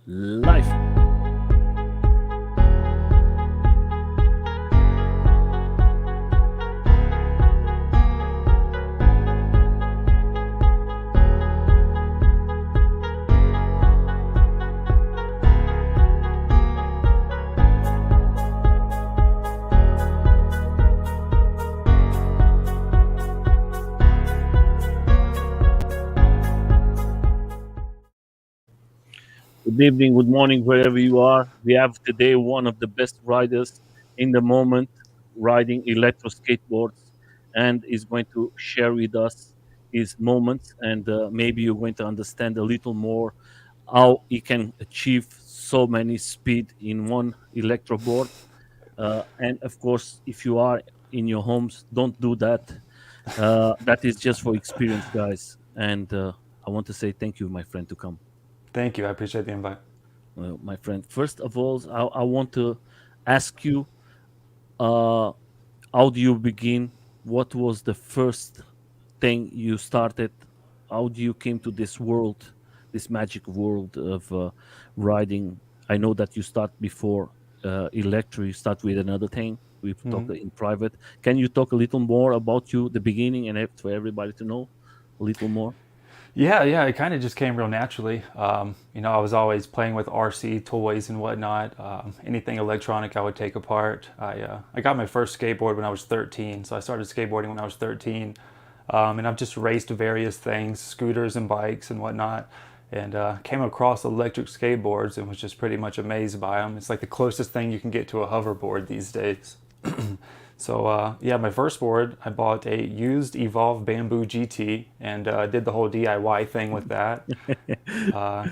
live. Good evening, good morning, wherever you are. We have today one of the best riders in the moment riding electro skateboards and is going to share with us his moments. And maybe you're going to understand a little more how he can achieve so many speed in one electro board. And of course, if you are in your homes, don't do that. That is just for experience, guys. And I want to say thank you, my friend, to come. Thank you. I appreciate the invite. Well, my friend, first of all, I want to ask you, uh, how do you begin? What was the first thing you started? How do you came to this world, this magic world of riding? I know that you start before electric. You start with another thing. We've talked hmm in private. Can you talk a little more about you, the beginning, and for everybody to know a little more? Yeah. It kind of just came real naturally. I was always playing with RC toys and whatnot. Anything electronic, I would take apart. I got my first skateboard when I was 13, so I started skateboarding when I was 13, and I've just raced various things, scooters and bikes and whatnot. And came across electric skateboards and was just pretty much amazed by them. It's like the closest thing you can get to a hoverboard these days. So my first board, I bought a used Evolve Bamboo GT and did the whole DIY thing with that, uh,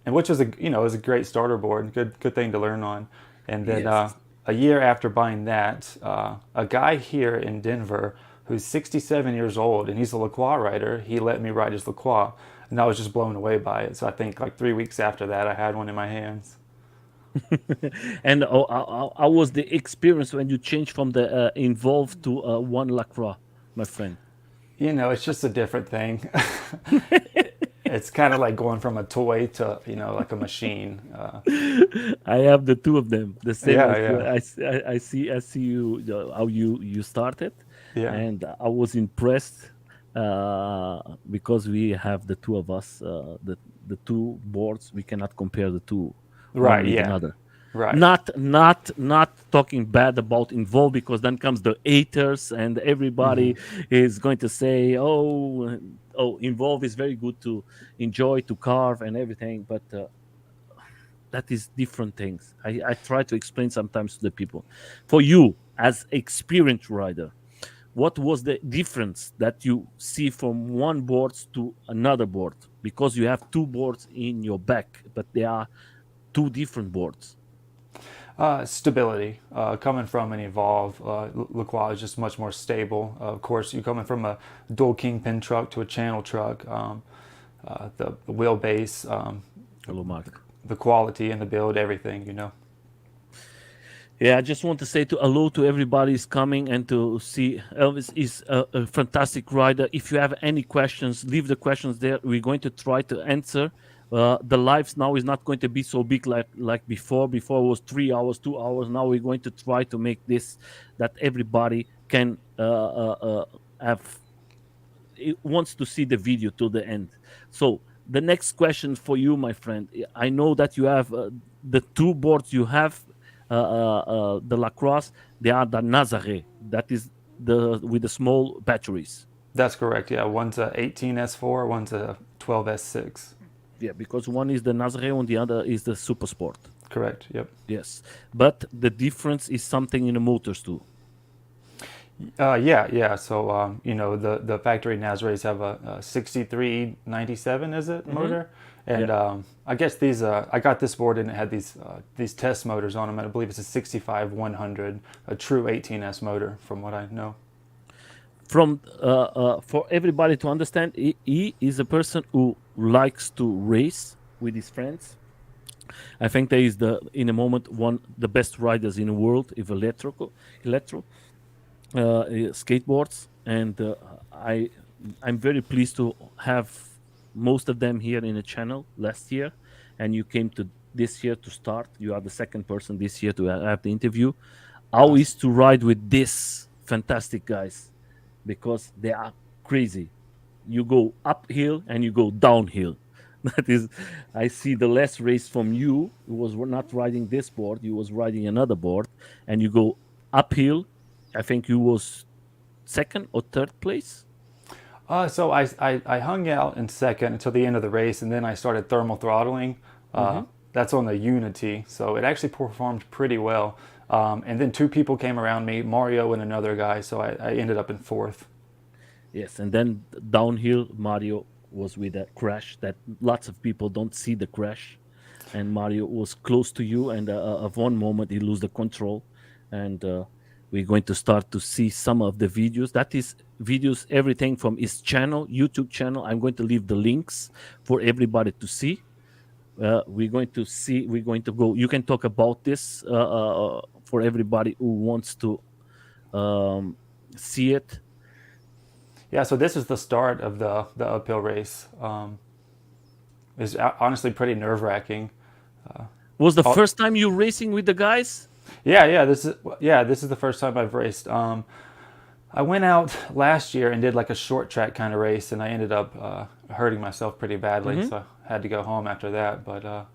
and which was it was a great starter board, good thing to learn on. And then Yes. a year after buying that, a guy here in Denver who's 67 years old and he's a Lacroix rider, he let me ride his Lacroix, and I was just blown away by it. So I think like 3 weeks after that, I had one in my hands. And how was the experience when you changed from the involved to one Lacroix, my friend? It's just a different thing. It's kind of like going from a toy to like a machine. I have the two of them, the same Yeah, as yeah, I see you, how you started, yeah. and I was impressed because we have the two of us, the two boards. We cannot compare the two one Right, with yeah, another. right. Not talking bad about Involve, because then comes the haters and hmm everybody is going to say, oh, Involve is very good to enjoy, to carve and everything, but that is different things. I try to explain sometimes to the people. For you as experienced rider, what was the difference that you see from one board to another board? Because you have two boards in your back, but they are two different boards. Stability. Coming from an Evolve, Lacroix is just much more stable. Of course, you coming from a dual kingpin truck to a channel truck, the wheelbase, Hello, Mark. the quality and the build, everything. Yeah, I just want to say to hello to everybody is coming and to see Elvis is a fantastic rider. If you have any questions, leave the questions there. We're going to try to answer. The lives now is not going to be so big like before. Before it was 3 hours, 2 hours. Now we're going to try to make this that everybody can have it wants to see the video to the end. So the next question for you, my friend. I know that you have the two boards you have, the Lacrosse. They are the Nazare. That is the with the small batteries. That's correct. Yeah, one's a 18S4, one's a 12S6. Yeah, because one is the Nazare and the other is the Super Sport. Correct. Yep. Yes, but the difference is something in the motors too. Yeah. So, the factory Nazarays have a 6397, is it, Hmm. motor? Yeah. And I guess I got this board and it had these test motors on them. And I believe it's a 65 100, a true 18S motor, from what I know. From for everybody to understand, he is a person who likes to race with his friends. I think there is in a moment one the best riders in the world if electro skateboards, and I'm very pleased to have most of them here in the channel last year, and you came to this year to start. You are the second person this year to have the interview. How is to ride with this fantastic guys? Because they are crazy. You go uphill and you go downhill. That is, I see the last race from you. You was not riding this board. You was riding another board, and you go uphill. I think you was second or third place. So I hung out in second until the end of the race, and then I started thermal throttling. That's on the Unity, so it actually performed pretty well. And then two people came around me, Mario and another guy, so I ended up in fourth. Yes, and then downhill, Mario was with a crash that lots of people don't see the crash, and Mario was close to you, and at one moment he lose the control, and we're going to start to see some of the videos. That is videos, everything from his channel, YouTube channel. I'm going to leave the links for everybody to see. We're going to see. We're going to go. You can talk about this for everybody who wants to see it. Yeah, so this is the start of the uphill race. It's honestly pretty nerve-wracking. Was the first time you racing with the guys? Yeah. This is the first time I've raced. I went out last year and did like a short track kind of race, and I ended up hurting myself pretty badly, so I had to go home after that. But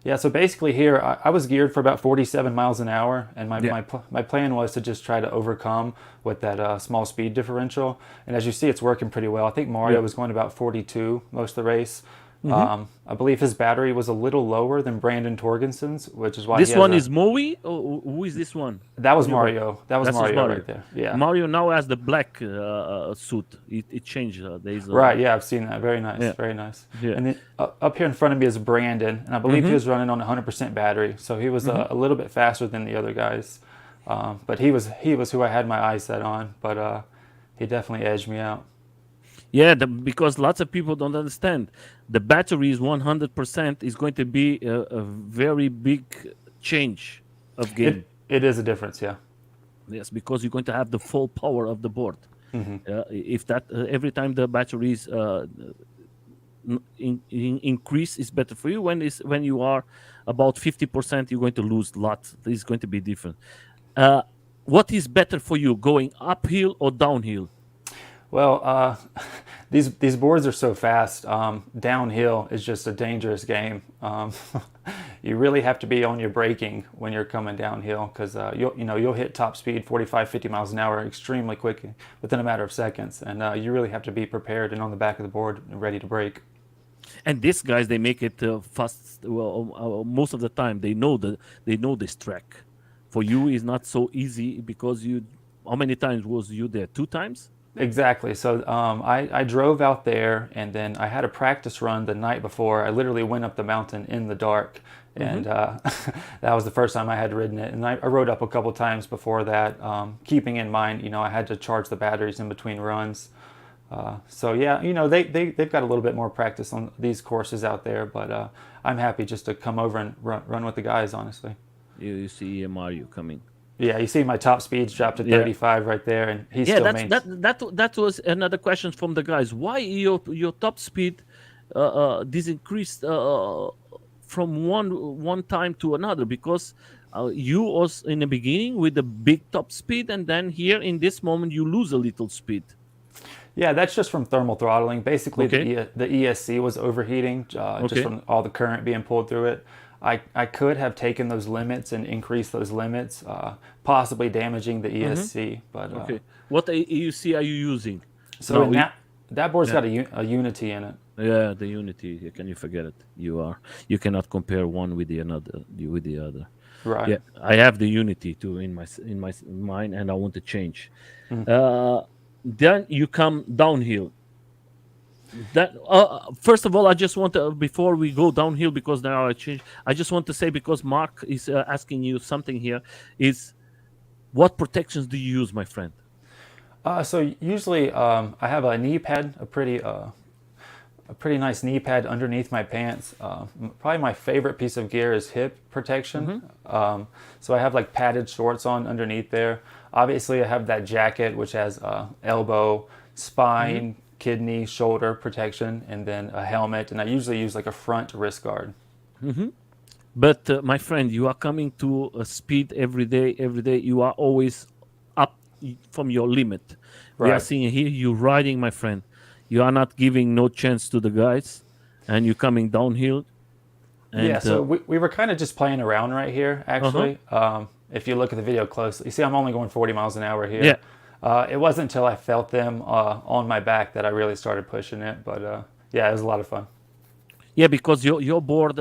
yeah, so basically here I was geared for about 47 miles an hour, and my plan was to just try to overcome with that small speed differential. And as you see, it's working pretty well. I think Mario was going about 42 most of the race. I believe his battery was a little lower than Brandon Torgenson's, which is why this one is Moe. Or who is this one? That was Mario. That was Mario right there. Yeah. Mario now has the black suit. It changed. Right. Yeah, I've seen that. Very nice. Yeah. Very nice. Yeah. And then up here in front of me is Brandon, and I believe he was running on 100% battery, so he was a little bit faster than the other guys. But he was who I had my eyes set on. But he definitely edged me out. Yeah, because lots of people don't understand. The battery is 100% is going to be a very big change of game. It is a difference, yeah. Yes, because you're going to have the full power of the board. If that every time the batteries increase is better for you. When you are about 50%, you're going to lose lots. It's going to be different. What is better for you, going uphill or downhill? Well, these boards are so fast. Downhill is just a dangerous game. You really have to be on your braking when you're coming downhill, because you'll hit top speed 45, 50 miles an hour extremely quick within a matter of seconds, and you really have to be prepared and on the back of the board and ready to brake. And these guys, they make it fast. Well, most of the time they know this track. For you, is not so easy because you. How many times was you there? 2 times. Exactly. So I drove out there, and then I had a practice run the night before. I literally went up the mountain in the dark, and that was the first time I had ridden it. And I rode up a couple times before that, keeping in mind, I had to charge the batteries in between runs. So yeah, they've got a little bit more practice on these courses out there, but I'm happy just to come over and run with the guys, honestly. You see Mario coming. Yeah, you see my top speeds dropped to 35 right there, and he's still that was another question from the guys. Why your top speed this increased from one time to another? Because you was in the beginning with the big top speed, and then here in this moment you lose a little speed. Yeah, that's just from thermal throttling. Basically, the ESC was overheating just from all the current being pulled through it. I could have taken those limits and increased those limits, possibly damaging the ESC. But what ESC are you using? So that board's got a Unity in it. Yeah, the Unity. Can you forget it? You cannot compare one with the other. Right. Yeah, I have the Unity too in my mind, and I want to change. Then you come downhill. That first of all, I just want to, before we go downhill, because now I change. I just want to say, because Mark is asking you something here, is what protections do you use, my friend? So usually I have a knee pad, a pretty nice knee pad underneath my pants. Probably my favorite piece of gear is hip protection. So I have like padded shorts on underneath there. Obviously, I have that jacket which has elbow, spine, kidney, shoulder protection, and then a helmet. And I usually use like a front wrist guard. But my friend, you are coming to a speed every day. Every day, you are always up from your limit. We are Right. seeing here you riding, my friend. You are not giving no chance to the guys, and you coming downhill. Yeah, And so we were kind of just playing around right here, huh, actually. If you look at the video closely, you see I'm only going 40 miles an hour yeah, here. It wasn't until I felt them on my back that I really started pushing it. But yeah, it was a lot of fun. yeah, because your board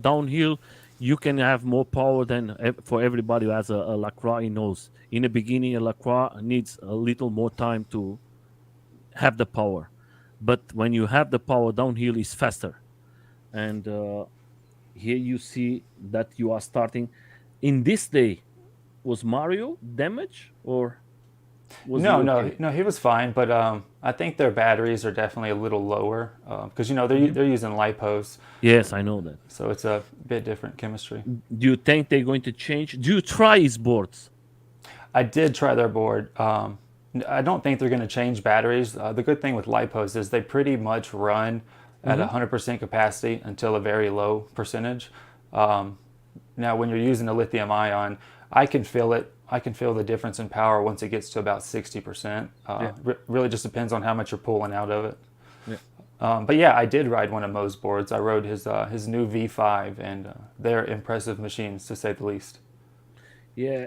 downhill, you can have more power than for everybody who has a Lacroix knows. In the beginning, a Lacroix needs a little more time to have the power, but when you have the power downhill, is faster. And here you see that you are starting. In this day, was Mario damaged or was he No, okay? no, no, he was fine. But I think their batteries are definitely a little lower because you know Mhm. they're using lipos, Yes, I know that. so it's a bit different chemistry. Do you think they're going to change? Do you try his boards? I did try their board. I don't think they're going to change batteries. The good thing with lipos is they pretty much run at Hmm. 100% capacity until a very low percentage. Um, Now, when you're using a lithium ion, I can feel it. I can feel the difference in power once it gets to about 60%. Yeah, Really just depends on how much you're pulling out of it. yeah, But yeah, I did ride one of Mo's boards. I rode his new V5, and they're impressive machines to say the least. yeah.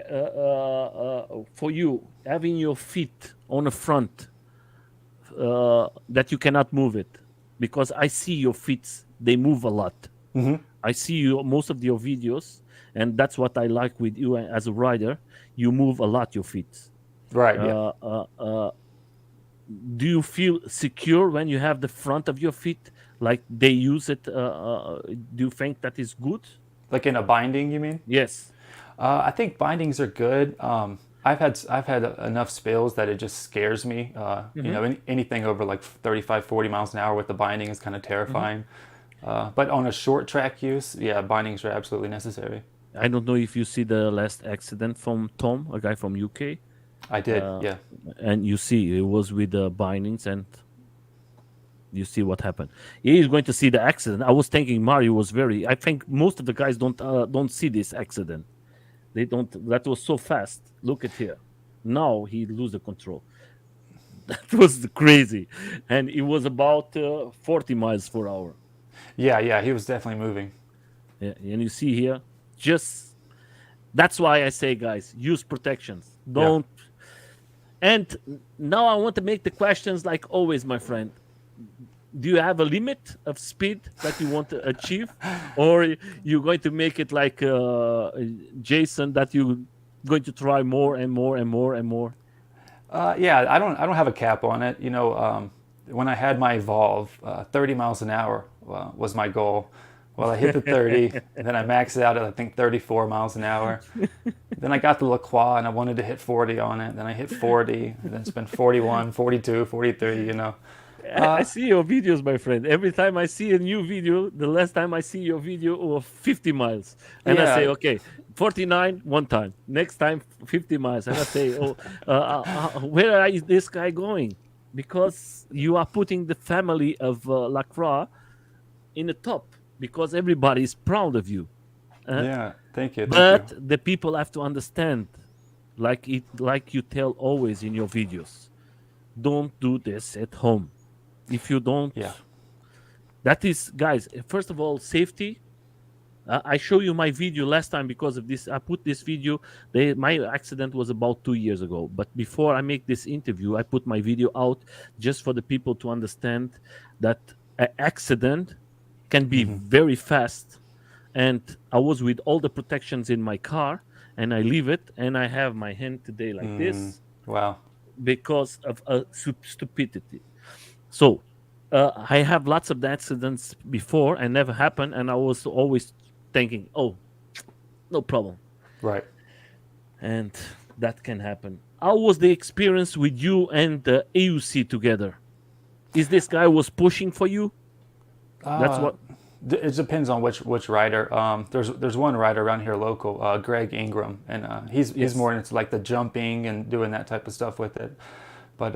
For you, having your feet on the front, that you cannot move it, because I see your feet; they move a lot. I see you most of your videos, and that's what I like with you as a rider. You move a lot your feet. Right. Yeah. Uh, uh, uh, do you feel secure when you have the front of your feet, like they use it? Do you think that is good? Like in a binding, you mean? Yes. I think bindings are good. I've had enough spills that it just scares me. You Hmm. know, anything over like 35, 40 miles an hour with the binding is kind of Hmm. terrifying. But on a short track use, yeah, bindings are absolutely necessary. I don't know if you see the last accident from Tom, a guy from UK, I did, uh, yeah. and you see it was with the bindings, and you see what happened. He is going to see the accident. I was thinking Mario was very. I think most of the guys don't see this accident. They don't. That was so fast. Look at here. Now he lose the control. That was crazy, and it was about 40 miles per hour. Yeah, yeah, he was definitely moving. Yeah, and you see here, just that's why I say, guys, use protections. Yeah. Don't. And now I want to make the questions like always, my friend. Do you have a limit of speed that you want to achieve, or you're going to make it like Jason, that you're going to try more and more and more and more? Yeah, I don't have a cap on it. You know, when I had my Evolve, 30 miles an hour was my goal. Well, I hit the 30, and then I maxed it out at I think 34 miles an hour. Then I got the Lacroix and I wanted to hit 40 on it. Then I hit 40, and then it's been 41, 42, 43, you know. I see your videos, my friend. Every time I see a new video, the last time I see your video was 50 miles. And I say, Yeah, okay, 49 one time. Next time, 50 miles. And I say, oh, where is this guy going? Because you are putting the family of Lacroix in the top, because everybody is proud of you. Uh, yeah. Thank you, thank you. but the people have to understand, like you tell always in your videos, don't do this at home. If you don't, Yeah. that is, guys, first of all, safety. I show you my video last time because of this. I put this video. My accident was about 2 years ago, but before I make this interview, I put my video out just for the people to understand that an accident can be very fast. And I was with all the protections in my car, and I leave it, and I have my hand today like this Wow. because of stupidity. So I have lots of accidents before and never happened, and I was always thinking, "Oh, no problem," Right. and that can happen. How was the experience with you and the AUC together? Is this guy was pushing for you? That's Uh, what. it depends on which rider. There's one rider around here local, Greg Ingram, and he's Yes. more into like the jumping and doing that type of stuff with it. But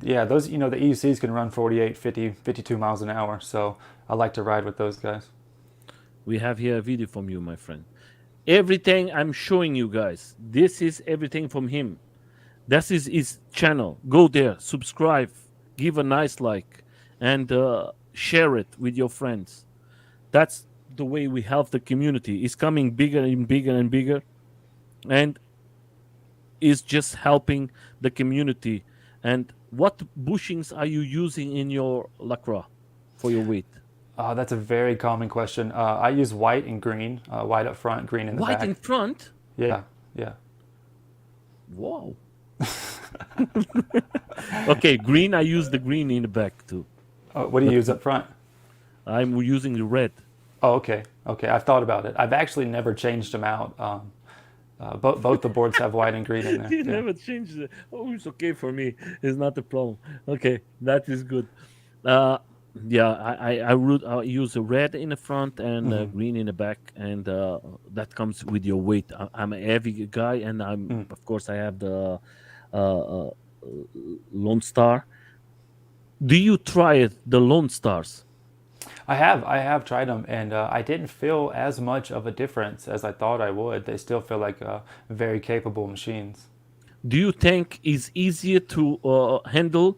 yeah, those you know the EUCs can run 48, 50, 52 miles an hour. So I like to ride with those guys. We have here a video from you, my friend. Everything I'm showing you guys, this is everything from him. This is his channel. Go there, subscribe, give a nice like, and share it with your friends. That's the way we help the community. It's coming bigger and bigger and bigger, and is just helping the community. And what bushings are you using in your Lacroix for your weight? That's a very common question. I use white and green, white up front, green in the White in back. front? Yeah, yeah. Wow. Okay, green. I use the green in the back too. What do you use up front? I'm using the red. Oh, okay, okay. I've thought about it. I've actually never changed them out. Both the boards have white and green in there. You Yeah. never changed it. Oh, it's okay for me. It's not a problem. Okay, that is good. Uh, yeah, I use a red in the front and green in the back, and that comes with your weight. I'm a heavy guy, and of course I have the uh, uh, Lone Star. Do you try it, the Lone Stars? I have tried them, and I didn't feel as much of a difference as I thought I would. They still feel like very capable machines. Do you think it's easier to handle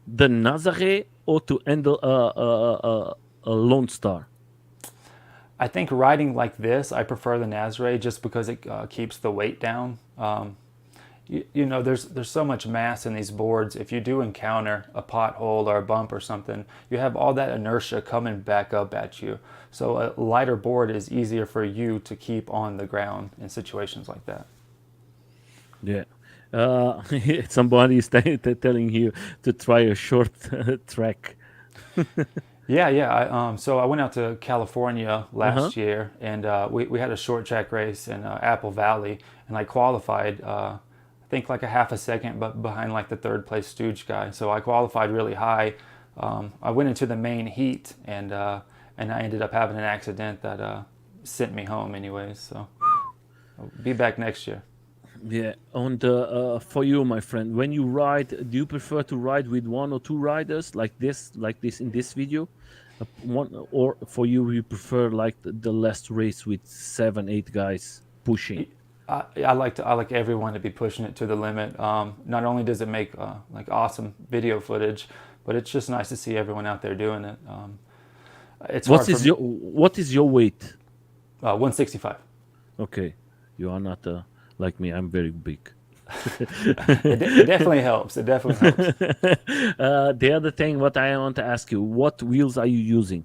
the Nazare or to handle a Lone Star? I think riding like this, I prefer the Nazare just because it keeps the weight down. There's so much mass in these boards. If you do encounter a pothole or a bump or something, you have all that inertia coming back up at you. So a lighter board is easier for you to keep on the ground in situations like that. Yeah. Somebody is telling you to try a short track. Yeah. So I went out to California Uh-huh. last year, and we had a short track race in Apple Valley, and I qualified. I think like a half a second, but behind like the third place Stooge guy. So I qualified really high. I went into the main heat, and I ended up having an accident that sent me home, anyways. So I'll be back next year. Yeah. And for you, my friend, when you ride, do you prefer to ride with one or two riders like this in this video? One, or for you, you prefer like the last race with 7, 8 guys pushing? I like everyone to be pushing it to the limit. Not only does it make like awesome video footage, but it's just nice to see everyone out there doing it. It's hard for me. What is your weight? 165. Okay, you are not like me. I'm very big. It definitely helps. It definitely helps. The other thing, what I want to ask you, what wheels are you using?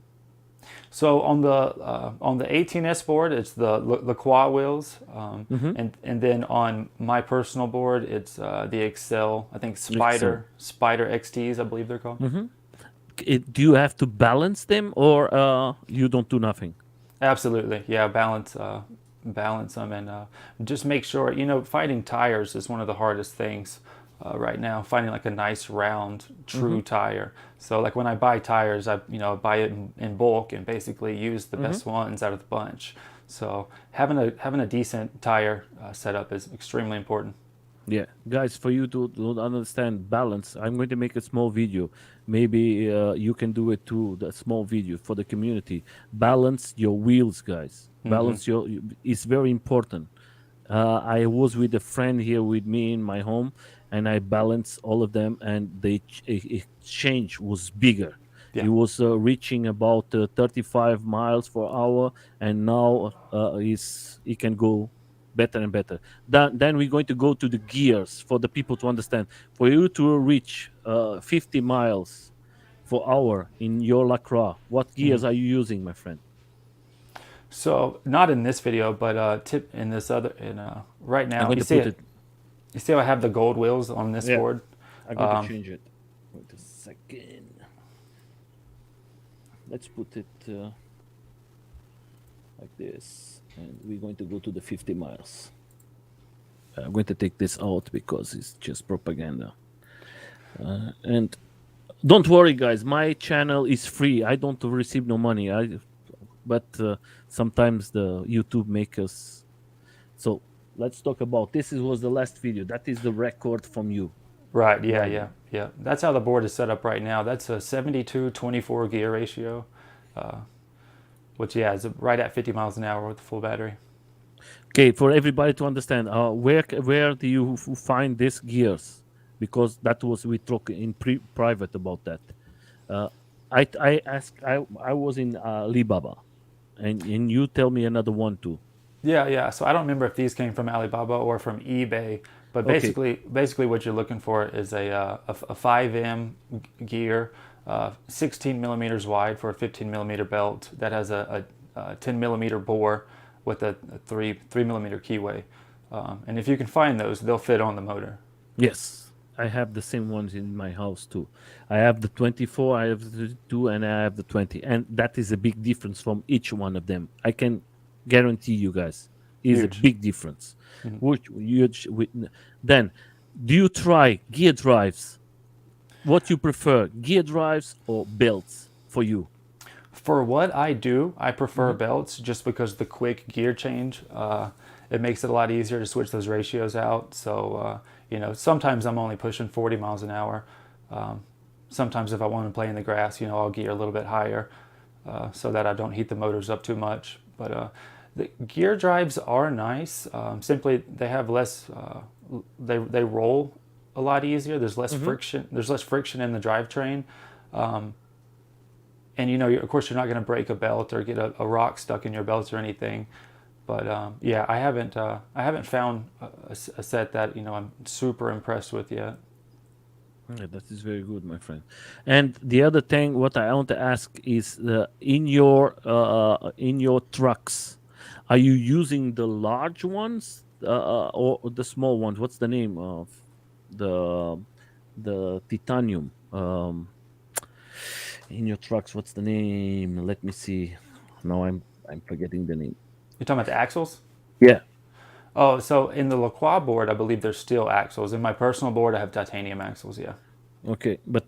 So on the 18S board, it's the Lacroix wheels, and then on my personal board, it's the Excel. I think Excel. Spider XTs, I believe they're called. Do you have to balance them, or you don't do nothing? Absolutely, yeah. Balance them, and just make sure. Finding tires is one of the hardest things right now. Finding like a nice round, true tire. So like when I buy tires, I buy it in bulk and basically use the best ones out of the bunch. So having a decent tire setup is extremely important. Yeah, guys, for you to understand balance, I'm going to make a small video. Maybe you can do it too. The small video for the community. Balance your wheels, guys. Balance your. It's very important. I was with a friend here with me in my home, and I balanced all of them, and the exchange was bigger. Yeah. It was reaching about 35 miles per hour, and now it can go better and better. Then we're going to go to the gears for the people to understand. For you to reach 50 miles per hour in your Lacroix, what gears are you using, my friend? So not in this video, but tip in this other right I'm now. going You to see put it. it. You see how I have the gold wheels on this Yeah, board? I'm going to change it. Wait a second. Let's put it like this, and we're going to go to the 50 miles. I'm going to take this out because it's just propaganda. And don't worry, guys. My channel is free. I don't receive no money. But sometimes the YouTube make us. So let's talk about this. Was the last video. That is the record from you. Right. Yeah. Right. Yeah. That's how the board is set up right now. That's a 72-24 gear ratio. which yeah is right at 50 miles an hour with a full battery. Okay, for everybody to understand, where do you find these gears? Because that was we talk in private about that. Uh, I was in Alibaba, and you tell me another one too. Yeah, yeah. So I don't remember if these came from Alibaba or from eBay, but Okay. basically what you're looking for is a 5M gear, 16 millimeters wide for a 15 millimeter belt that has a 10 millimeter bore with a three millimeter keyway. And if you can find those, they'll fit on the motor. Yes, I have the same ones in my house too. I have the 24, I have the 32, and I have the 20, and that is a big difference from each one of them. I can guarantee you guys is a Huge. big difference. Which huge. Then, do you try gear drives? What you prefer, gear drives or belts for you? For what I do, I prefer Mhm. belts just because the quick gear change, it makes it a lot easier to switch those ratios out. So, sometimes I'm only pushing 40 miles an hour. Um, Sometimes if I want to play in the grass, I'll gear a little bit higher so that I don't heat the motors up too much. But the gear drives are nice. Simply, they have less, they roll a lot easier. There's less Mhm. friction. There's less friction in the drivetrain. And of course you're not going to break a belt or get a rock stuck in your belt or anything, but yeah, I haven't found a set that I'm super impressed with yet. Yeah, that is very good, my friend. And the other thing, what I want to ask is, in your trucks, are you using the large ones or the small ones? What's the name of the titanium in your trucks? What's the name? Let me see. No, I'm forgetting the name. You're talking about the axles? Yeah. Oh, so in the Lacroix board I believe there's steel axles. In my personal board I have titanium axles. Yeah. Okay, but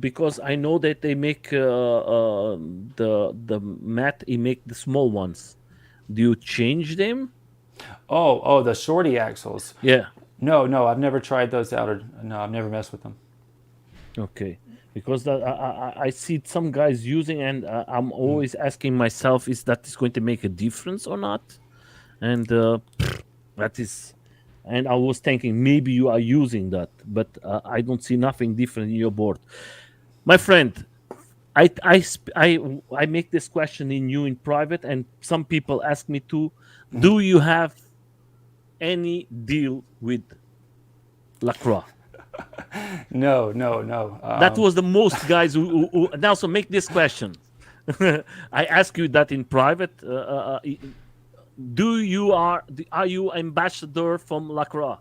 because I know that they make the mat, he make the small ones. Do you change them? Oh, the shorty axles. Yeah. No, no, I've never tried those out, or no, I've never messed with them. Okay. Because I see some guys using, and I'm always asking myself, is that is going to make a difference or not? And that is, and I was thinking maybe you are using that, but I don't see nothing different in your board, my friend. I make this question in you in private, and some people ask me too. Do you have any deal with Lacroix? No, no, no. That was the most guys who now. So make this question. I ask you that in private. Are you ambassador from Lacroix?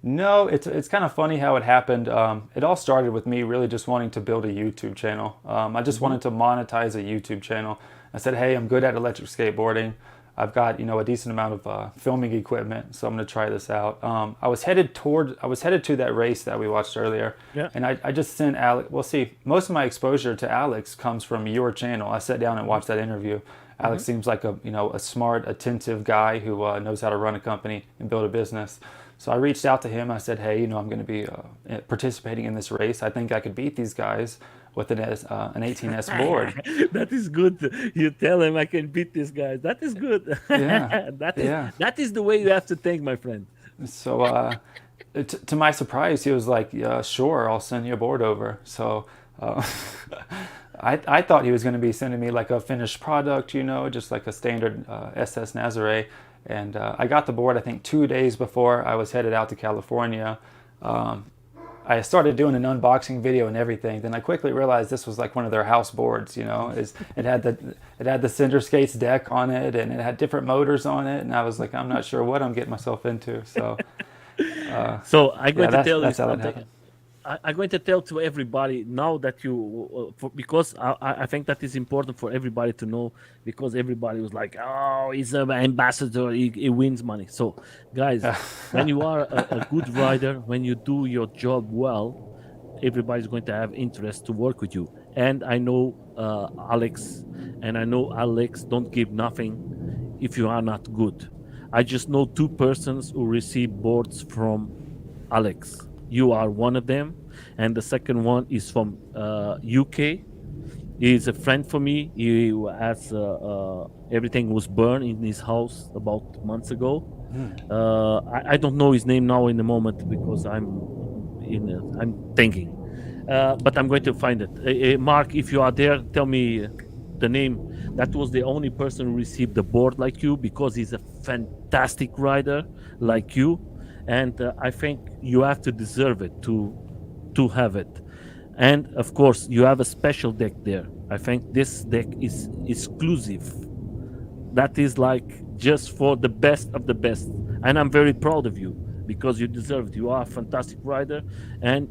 No, it's kind of funny how it happened. It all started with me really just wanting to build a YouTube channel. I just Hmm. wanted to monetize a YouTube channel. I said, hey, I'm good at electric skateboarding. I've got a decent amount of filming equipment, so I'm going to try this out. I was headed to that race that we watched earlier, Yeah. and I just sent Alex. Well, see, most of my exposure to Alex comes from your channel. I sat down and watched that interview. Hmm. Alex seems like a smart, attentive guy who knows how to run a company and build a business. So I reached out to him. I said, hey, I'm going to be participating in this race. I think I could beat these guys with an 18S board. That is good. You tell him I can beat this guy. That is good. Yeah, that is yeah. that is the way you have to think, my friend. So to my surprise, he was like, yeah, sure, I'll send you a board over. So uh, I thought he was going to be sending me like a finished product, just like a standard SS Nazare. And I got the board, I think, 2 days before I was headed out to California. Um, I started doing an unboxing video and everything. Then I quickly realized this was like one of their house boards. It had the Cinder Skates deck on it, and it had different motors on it. And I was like, I'm not sure what I'm getting myself into. So So I'm yeah, going to that's tell you that's how that something. happened. I'm going to tell to everybody now that because I think that is important for everybody to know, because everybody was like, oh, he's an ambassador, he wins money. So, guys, when you are a good rider, when you do your job well, everybody's going to have interest to work with you. And I know Alex, and I know Alex don't give nothing if you are not good. I just know two persons who receive boards from Alex. You are one of them, and the second one is from UK. He's a friend for me. He has everything was burned in his house about months ago. I don't know his name now in the moment because I'm thinking, but I'm going to find it. Mark, if you are there, tell me the name. That was the only person who received the board like you because he's a fantastic rider like you, and I think you have to deserve it to have it. And of course, you have a special deck there. I think this deck is exclusive. That is like just for the best of the best. And I'm very proud of you because you deserve it. You are a fantastic rider, and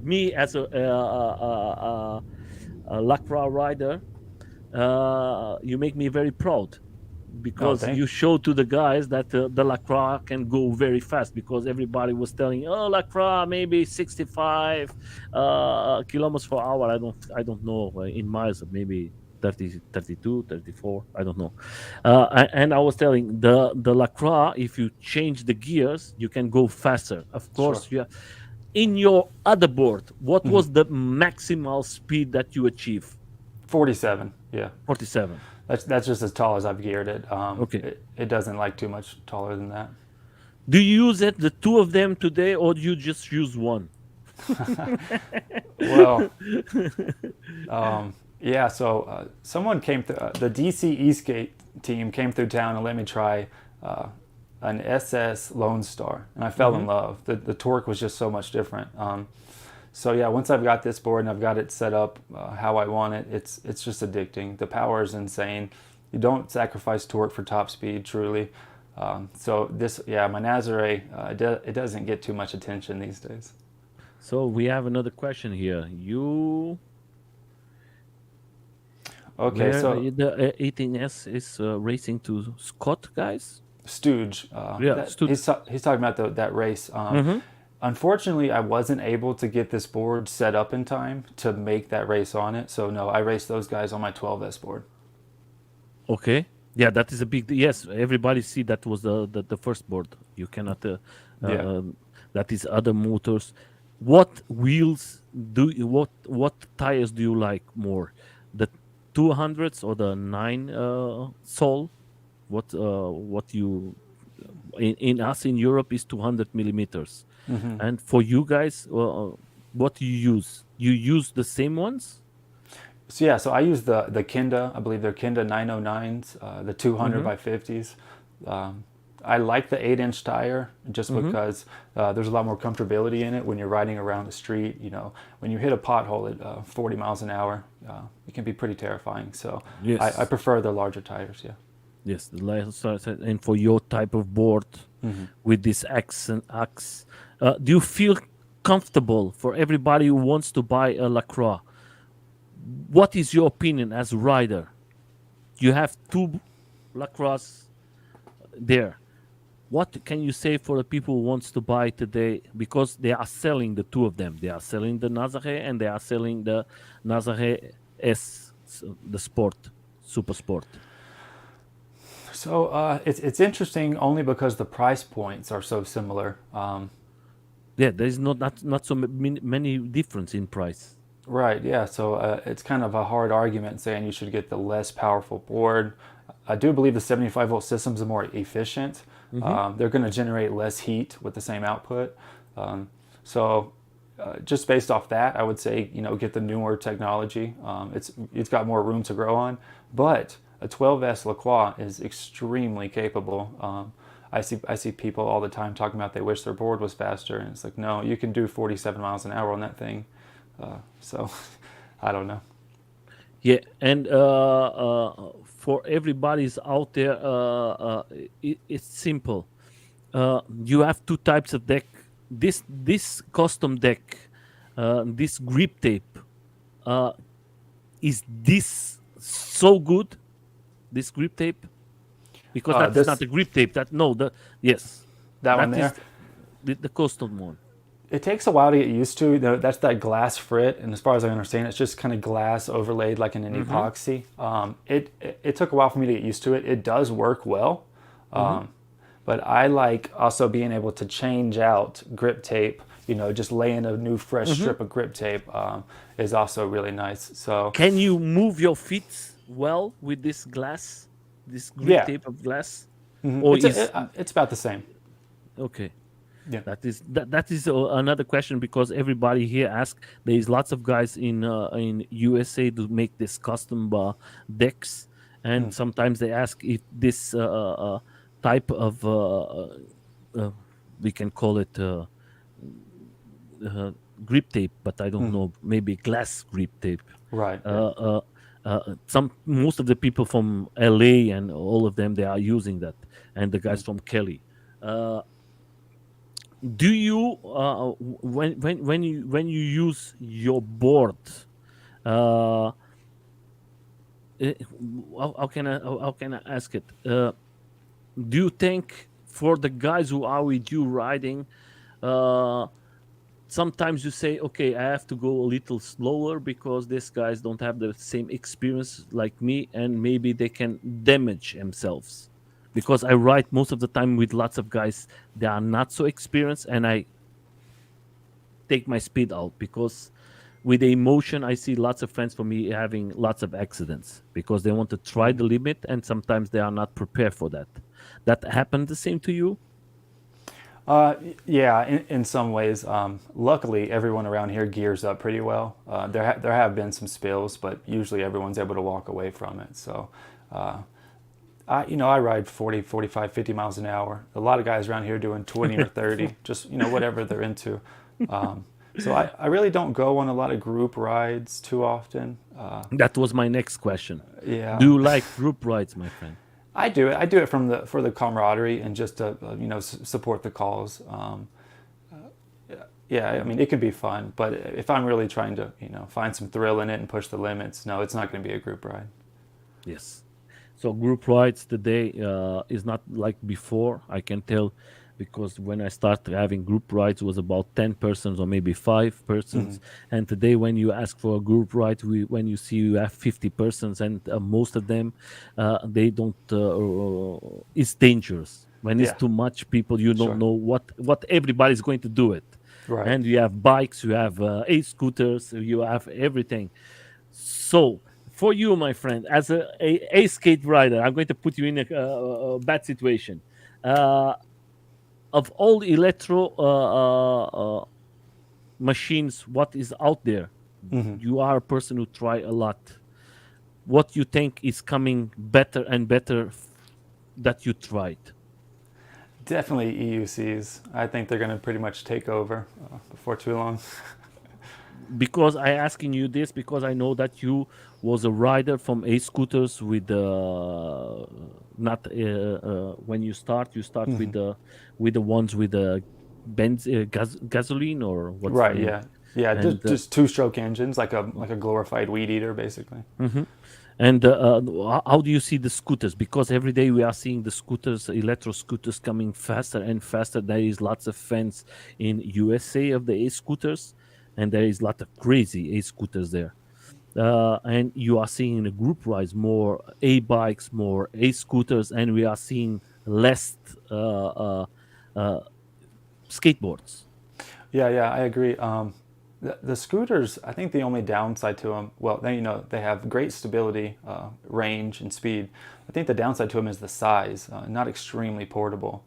me as a Lacroix rider, you make me very proud Oh, because thank you show to the guys that the Lacroix can go very fast because everybody was telling, oh, Lacroix maybe 65 kilometers per hour. I don't know in miles, maybe 30, 32, 34. I don't know. And I was telling the Lacroix, if you change the gears, you can go faster. Of Sure. course, in your other board, what was the maximal speed that you achieve? 47. Yeah. 47. That's just as tall as I've geared it. Okay. It doesn't like too much taller than that. Do you use it, the two of them today, or do you just use one? Well, yeah. So someone came through. The DC Eastgate team came through town and let me try an SS Lone Star, and I fell in love. The torque was just so much different. So yeah, once I've got this board and I've got it set up how I want it, it's just addicting. The power is insane. You don't sacrifice torque for top speed, truly. So this, yeah, my Nazare, it doesn't get too much attention these days. So we have another question here. Okay, Where so the 18S is racing to Scott, guys? Stooge, Yeah, he's talking about that race. Unfortunately, I wasn't able to get this board set up in time to make that race on it. So no, I raced those guys on my 12S board. Okay. Yeah, that is a big. Yes, everybody see that was the first board. You cannot. Yeah. That is other motors. What wheels what tires do you like more? The 200s or the 9 sole? What you in us in Europe is 200 millimeters, and for you guys, what do you use? You use the same ones? So yeah, so I use the Kinda. I believe they're Kinda 909s, the 200 by 50s. I like the 8-inch tire just because there's a lot more comfortability in it when you're riding around the street. You know, when you hit a pothole at 40 miles an hour, it can be pretty terrifying. So Yes. I prefer the larger tires. Yeah. Yes, the license, and for your type of board with this X and X, do you feel comfortable for everybody who wants to buy a Lacroix? What is your opinion as a rider? You have two Lacroix there. What can you say for the people who wants to buy today? Because they are selling the two of them. They are selling the Nazare and they are selling the Nazare S, the Sport, Super Sport. So it's interesting only because the price points are so similar. Yeah, there is not so many difference in price. Right, yeah. So it's kind of a hard argument saying you should get the less powerful board. I do believe the 75-volt systems are more efficient. They're going to generate less heat with the same output. So just based off that, I would say, you know, get the newer technology. It's got more room to grow on. But a 12S Lacroix is extremely capable. I see people all the time talking about they wish their board was faster, and it's like, no, you can do 47 miles an hour on that thing. So I don't know. Yeah, and for everybody's out there, it's simple. You have two types of deck. This custom deck, this grip tape, is this so good? This grip tape, because that is not the grip tape. Yes, that one there. Is the custom one. It takes a while to get used to. That's that glass frit, and as far as I understand, it's just kind of glass overlaid like in an epoxy. It took a while for me to get used to it. It does work well, but I like also being able to change out grip tape just laying a new fresh strip of grip tape is also really nice. So Can you move your feet well with this glass, this grip yeah, tape of glass, or is it's about the same. okay? Yeah. That is another question because everybody here asks. There is lots of guys in USA to make this custom decks, and sometimes they ask if this type of we can call it uh, grip tape, but I don't know, maybe glass grip tape. Right. Yeah. Uh, some most of the people from LA and all of them they are using that, and the guys from Kelly. Uh, do you when you use your board, uh eh, how can I ask it, do you think for the guys who are with you riding, uh sometimes you say, okay, I have to go a little slower because these guys don't have the same experience like me, and maybe they can damage themselves? Because I ride most of the time with lots of guys that are not so experienced, and I take my speed out because with the emotion I see lots of friends for me having lots of accidents because they want to try the limit, and sometimes they are not prepared for that. That happened the same to you? Yeah, in some ways. Luckily, everyone around here gears up pretty well. There have been some spills, but usually everyone's able to walk away from it. So, I ride 40, 45, 50 miles an hour. A lot of guys around here doing 20 or 30, just, whatever they're into. So I really don't go on a lot of group rides too often. That was my next question. Do Yeah. you like group rides, my friend? I do it. I do it for the camaraderie and just to support the cause. Yeah, I mean it can be fun, but if I'm really trying to find some thrill in it and push the limits, no, it's not going to be a group ride. Yes. So group rides today is not like before. I can tell because when I started having group rides it was about 10 persons or maybe 5 persons, and today when you ask for a group ride, when you see you have 50 persons, and most of them they don't it's dangerous when it's Yeah, too much people. You don't sure. know what everybody's going to do it, Right. and you have bikes, you have scooters, you have everything. So, for you, my friend, as a skate rider, I'm going to put you in a bad situation. Uh, of all electro machines, what is out there? You are a person who try a lot. What you think is coming better and better that you tried? Definitely EUCs. I think they're going to pretty much take over before too long. Because I asking you this because I know that you was a rider from A scooters with not when you start with the ones with the gasoline, or what's the Right. name? Yeah. Yeah. And Just two-stroke engines, like a glorified weed eater, basically. mhm. And how do you see the scooters? Because every day we are seeing the scooters, electro scooters, coming faster and faster. There is lots of fans in USA of the A scooters, and there is a lot of crazy A scooters there. And you are seeing in the group rides more A bikes, more A scooters, and we are seeing less uh, skateboards. Yeah. Yeah. I agree. The scooters, I think the only downside to them, well, they have great stability, range, and speed. I think the downside to them is the size, not extremely portable.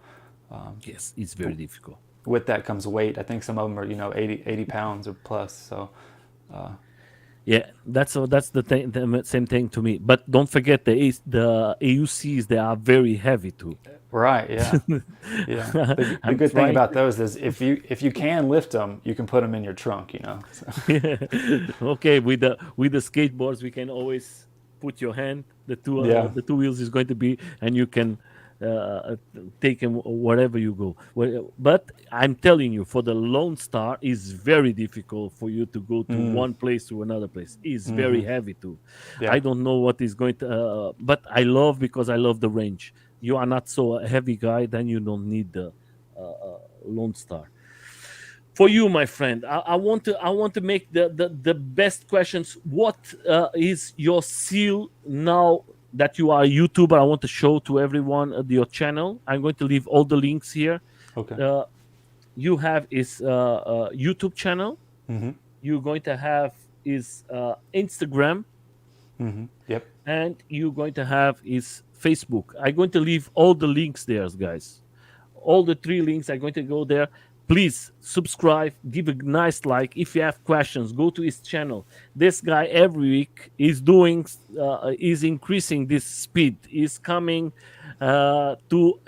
Yes, it's very difficult. With that comes weight. I think some of them are 80 pounds or plus. So Yeah, that's the thing, the same thing to me. But don't forget the AUCs; they are very heavy too. right, yeah, yeah. The I'm good thing trying. about those is if you can lift them, you can put them in your trunk. So, Okay, with the skateboards, we can always put your hand. yeah. The two wheels is going to be, and you can take them wherever you go. But I'm telling you, for the Lone Star, is very difficult for you to go to one place to another place. It's very heavy too. I Yeah. don't know what is going to, but I love because I love the range. You are not so a heavy guy, then you don't need the Lone Star. For you, my friend, I want to make the best questions. What is your seal now that you are a YouTuber? I want to show to everyone your channel. I'm going to leave all the links here. Okay. Uh, you have his YouTube channel. Mm-hmm. You're going to have his Instagram, Mm-hmm. Yep. and you're going to have his Facebook. I'm going to leave all the links there, guys. All the three links are going to go there. Please subscribe, give a nice like. If you have questions, go to his channel. This guy every week is increasing this speed. Is coming to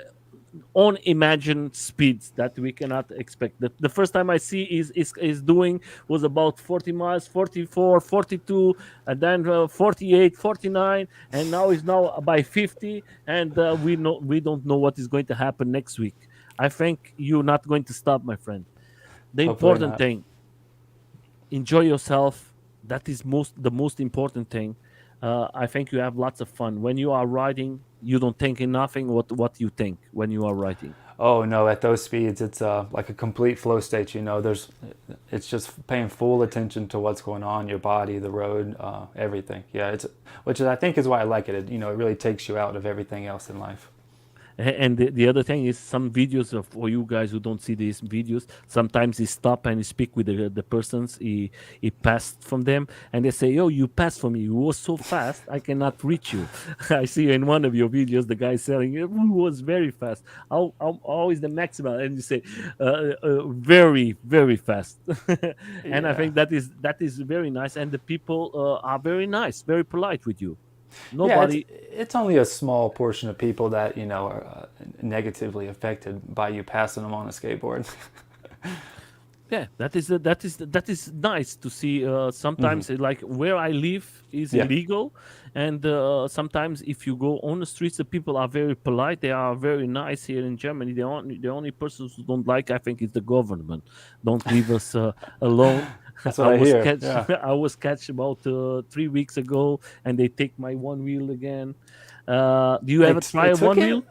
unimagined speeds that we cannot expect. The first time I see is doing was about 40 miles, 44, 42, and then 48, 49, and now is now by 50, and we don't know what is going to happen next week. I think you're not going to stop, my friend. The Hopefully important not. thing, enjoy yourself. That is the most important thing. I think you have lots of fun when you are riding. You don't think in nothing what you think when you are riding. Oh no, at those speeds, it's like a complete flow state. It's just paying full attention to what's going on, your body, the road, everything. Yeah, which I think is why I like it. It really takes you out of everything else in life. And the other thing is some videos of for you guys who don't see these videos. Sometimes he stop and he speak with the persons he passed from them, and they say, "Yo, you passed from me. You were so fast, I cannot reach you." I see in one of your videos the guy saying it was very fast. How always the maximum, and you say, very very fast. And I Yeah. think that is very nice, and the people are very nice, very polite with you. Yeah, it's Nobody. it's only a small portion of people that are negatively affected by you passing them on a skateboard. Yeah, that is nice to see. Hmm. Sometimes like where I live is Yeah. illegal, and sometimes if you go on the streets, the people are very polite. They are very nice here in Germany. The only persons who don't like, I think, is the government. Don't leave us alone. That's what I hear. Yeah. I was catch about 3 weeks ago, and they take my one wheel again. Do you ever They try a took one it? wheel?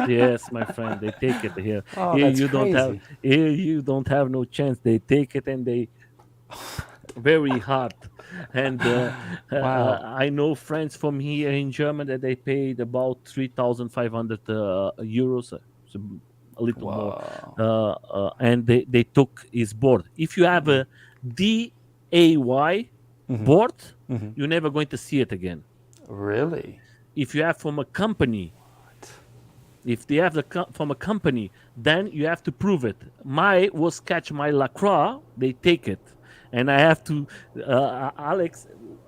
Yes, my friend, they take it here. Oh, Here that's you don't have crazy. here you don't have no chance. They take it and they very hard. And Wow. I know friends from here in Germany that they paid about 3,500 euros, so a little more, Whoa. and they took his board. If you have a DAY Hmm. board, Hmm. you're never going to see it again. Really? If you have from a company, if they have from a company, then you have to prove it. My was catch my Lacroix, they take it, and I have to Alex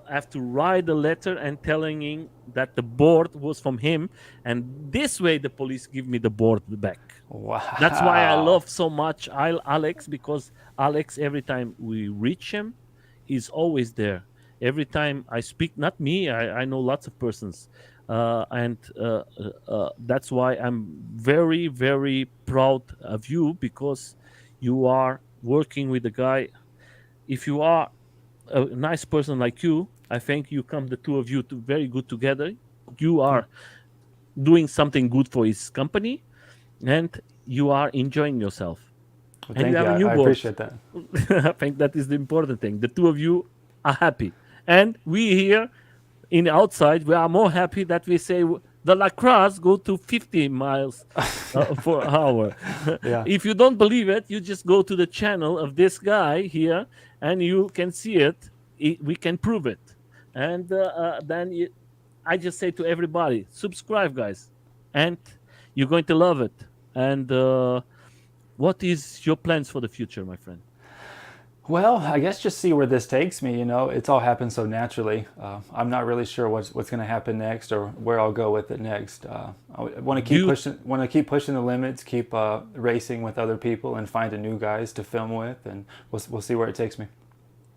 have to write a letter and telling him that the board was from him, and this way the police give me the board back. That's why I Wow. love so much Alex, because Alex, every time we reach him, he's always there. Every time I speak, not me, I know lots of persons. And that's why I'm very, very proud of you, because you are working with a guy. If you are a nice person like you, I think you come, the two of you, to very good together. You Yeah. are doing something good for his company, and you are enjoying yourself, Well, and you thank you. have a new I board. appreciate that. I think that is the important thing. The two of you are happy, and we here in the outside, we are more happy that we say the Lacroix go to 50 miles per hour. Yeah. If you don't believe it, you just go to the channel of this guy here, and you can see it. We can prove it, and then I just say to everybody, subscribe, guys, and you're going to love it. And what is your plans for the future, my friend? Well, I guess just see where this takes me. It's all happened so naturally. I'm not really sure what's going to happen next or where I'll go with it next. I want to Do keep you pushing. Want to keep pushing the limits. Keep racing with other people and finding new guys to film with, and we'll see where it takes me.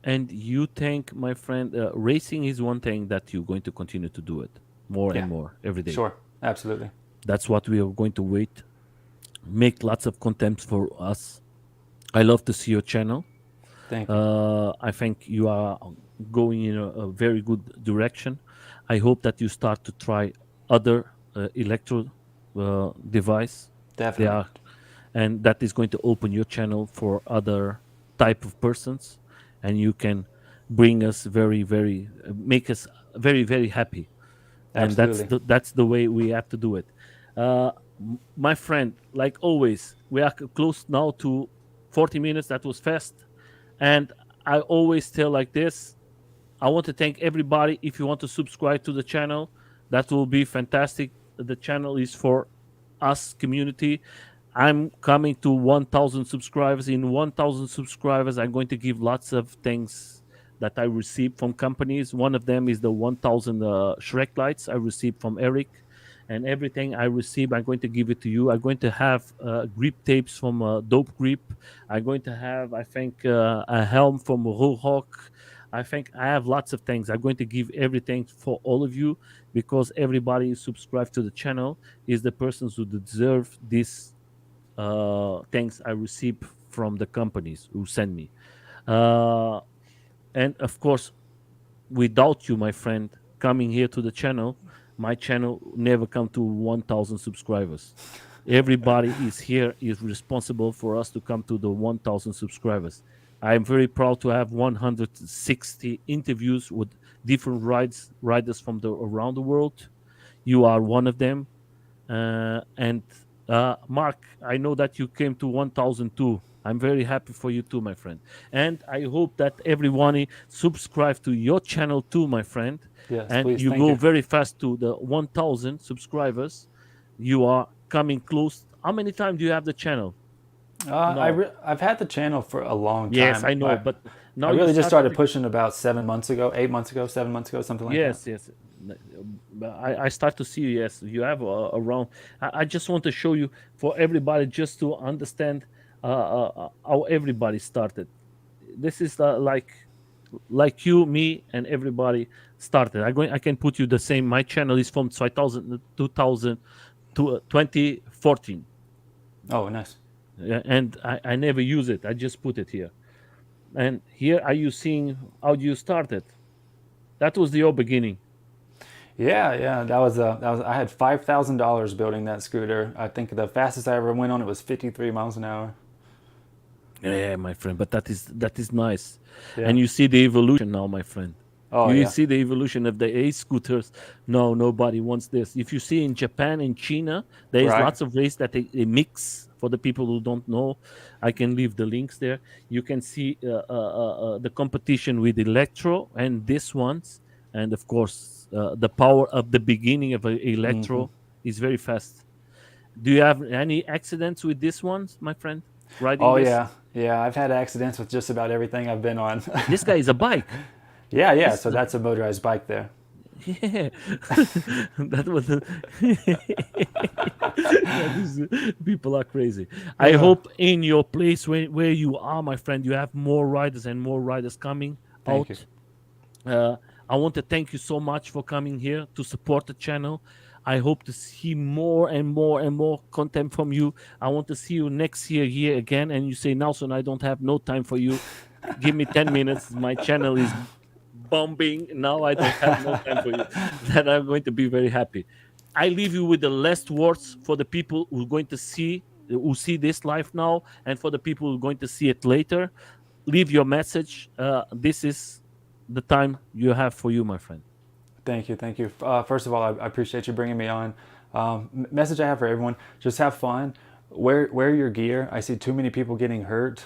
And you think, my friend, racing is one thing that you're going to continue to do it more and Yeah, more every day. sure, absolutely. That's what we are going to wait. Make lots of content for us. I love to see your channel. Thank you. I think you are going in a very good direction. I hope that you start to try other electro device. They Definitely. are, and that is going to open your channel for other type of persons, and you can bring us make us very very happy, and Absolutely. that's the way we have to do it. My friend, like always, we are close now to 40 minutes. That was fast. And I always tell like this. I want to thank everybody. If you want to subscribe to the channel, that will be fantastic. The channel is for us community. I'm coming to 1,000 subscribers. In 1,000 subscribers, I'm going to give lots of things that I received from companies. One of them is the 1,000 Shrek lights I received from Eric. And everything I receive, I'm going to give it to you. I'm going to have grip tapes from Dope Grip. I'm going to have, I think, a helm from Rohawk. I think I have lots of things. I'm going to give everything for all of you because everybody who subscribed to the channel is the persons who deserve these things I receive from the companies who send me. Uh, and of course, without you, my friend, coming here to the channel, my channel never come to 1,000 subscribers. Everybody is here is responsible for us to come to the 1,000 subscribers. I am very proud to have 160 interviews with different riders from around the world. You are one of them. And Mark, I know that you came to 1,002. I'm very happy for you too, my friend. And I hope that everyone subscribe to your channel too, my friend. Yes, And please. you Thank go you. very fast to the 1,000 subscribers. You are coming close. How many times do you have the channel? No. I've had the channel for a long Yes, time. I know, but I now you really just started. started pushing about 7 months ago, 8 months ago, 7 months ago, something like that. Yes, yes. But I start to see you. Yes, you have around. I just want to show you for everybody just to understand how everybody started. This is like you, me, and everybody started. I can put you the same. My channel is from 2000 to 2014. Oh, nice. And I never use it. I just put it here. And here are you seeing how you started? That was your beginning. Yeah, yeah. That was. I had $5,000 building that scooter. I think the fastest I ever went on it was 53 miles an hour. Yeah, my friend, but that is nice. Yeah. And you see the evolution now, my friend. Oh You yeah. see the evolution of the scooters. No, nobody wants this. If you see in Japan, in China, there is Right. lots of race that they mix. For the people who don't know, I can leave the links there. You can see the competition with Electro and this ones, and of course, the power of the beginning of Hmm. Electro is very fast. Do you have any accidents with this ones, my friend? Riding Oh this? yeah. Yeah. I've had accidents with just about everything I've been on. This guy is a bike. Yeah, yeah. This So is a that's a motorized bike there. yeah. That was that is, people are crazy. I Uh, hope in your place where you are, my friend, you have more riders and more riders coming Thank you. out. Uh, I want to thank you so much for coming here to support the channel. I hope to see more and more and more content from you. I want to see you next year here again. And you say, Nelson, I don't have no time for you. Give me 10 minutes. My channel is bombing. Now I don't have no time for you. Then I'm going to be very happy. I leave you with the last words for the people who are going to see this live now, and for the people who are going to see it later. Leave your message. This is the time you have for you, my friend. Thank you, thank you. First of all, I appreciate you bringing me on. Message I have for everyone: just have fun. Wear your gear. I see too many people getting hurt.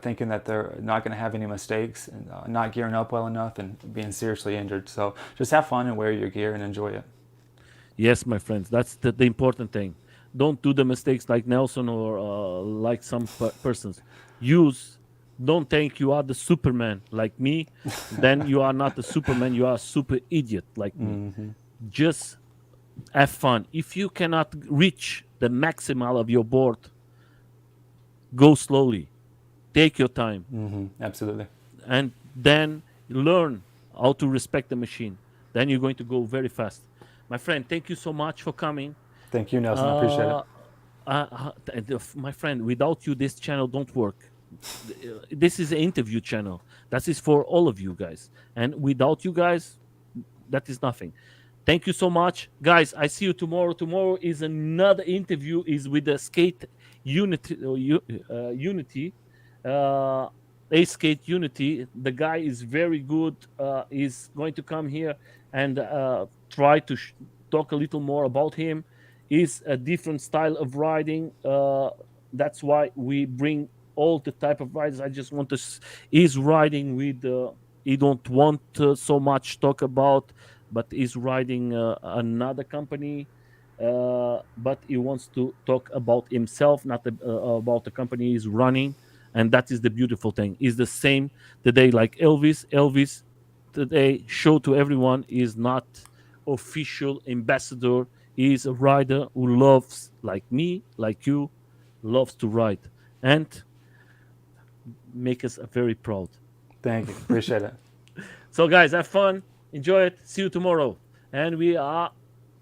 Thinking that they're not going to have any mistakes and not gearing up well enough and being seriously injured. So just have fun and wear your gear and enjoy it. Yes, my friends, that's the important thing. Don't do the mistakes like Nelson or like some persons. Use. Don't think you are the Superman like me. Then you are not the Superman. You are a super idiot like me. Hmm. Just have fun. If you cannot reach the maximal of your board, go slowly. Take your time, Hmm. Absolutely. and then learn how to respect the machine. Then you're going to go very fast. My friend, thank you so much for coming. Thank you, Nelson. I appreciate it. Uh, my friend, without you, this channel don't work. This is an interview channel. That is for all of you guys. And without you guys, that is nothing. Thank you so much, guys. I see you tomorrow. Tomorrow is another interview. Is with the skate unity, unity, uh, a skate unity. The guy is very good. Is going to come here and try to talk a little more about him. Is a different style of riding. That's why we bring all the type of riders. I just want to. He's riding with. He don't want so much talk about, but he's riding another company. But he wants to talk about himself, not about the company he's running, and that is the beautiful thing. Is the same today like Elvis. Elvis today show to everyone is not official ambassador. He is a rider who loves, like me, like you, loves to ride and make us very proud. Thank you. Appreciate it. So, guys, have fun, enjoy it. See you tomorrow, and we are